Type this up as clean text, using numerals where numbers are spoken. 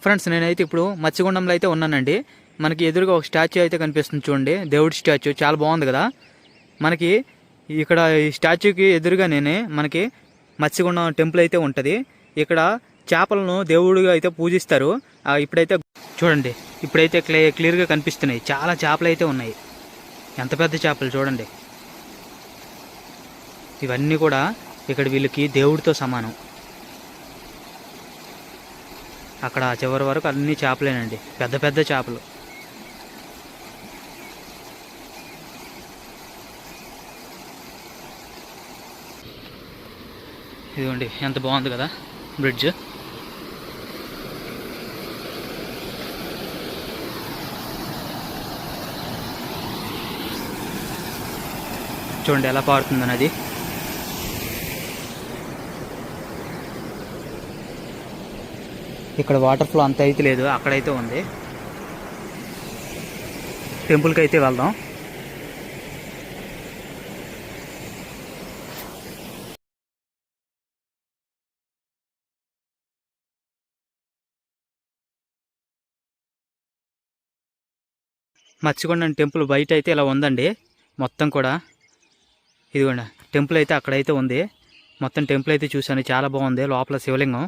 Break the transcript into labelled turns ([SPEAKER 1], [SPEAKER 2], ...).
[SPEAKER 1] Friends నేనైతే ఇప్పుడు మత్స్యగుండంలో అయితే ఉన్నానండి. మనకి ఎదురుగా ఒక స్టాచ్యూ అయితే కనిపిస్తుంది చూడండి, దేవుడి స్టాచ్యూ చాలా బాగుంది కదా. మనకి ఇక్కడ ఈ స్టాచ్యూకి ఎదురుగా మనకి మత్స్యగుండం టెంపుల్ అయితే ఉంటుంది. ఇక్కడ చేపలను దేవుడిగా అయితే పూజిస్తారు. ఇప్పుడైతే చూడండి, ఇప్పుడైతే క్లియర్గా కనిపిస్తున్నాయి. చాలా చేపలు అయితే ఉన్నాయి. ఎంత పెద్ద చేపలు చూడండి. ఇవన్నీ కూడా ఇక్కడ వీళ్ళకి దేవుడితో సమానం. అక్కడ చివరి వరకు అన్ని చేపలేనండి, పెద్ద పెద్ద చేపలు. ఇదిగోండి ఎంత బాగుంది కదా బ్రిడ్జ్. చూడండి ఎలా పారుతుందని. అది ఇక్కడ వాటర్ ఫ్లో అంత అయితే లేదు, అక్కడైతే ఉంది. టెంపుల్కి అయితే వెళ్దాం. మత్స్యగుండం టెంపుల్ బయట అయితే ఇలా ఉందండి మొత్తం కూడా. ఇదిగోండి టెంపుల్ అయితే అక్కడైతే ఉంది. మొత్తం టెంపుల్ అయితే చూశాను, చాలా బాగుంది. లోపల శివలింగం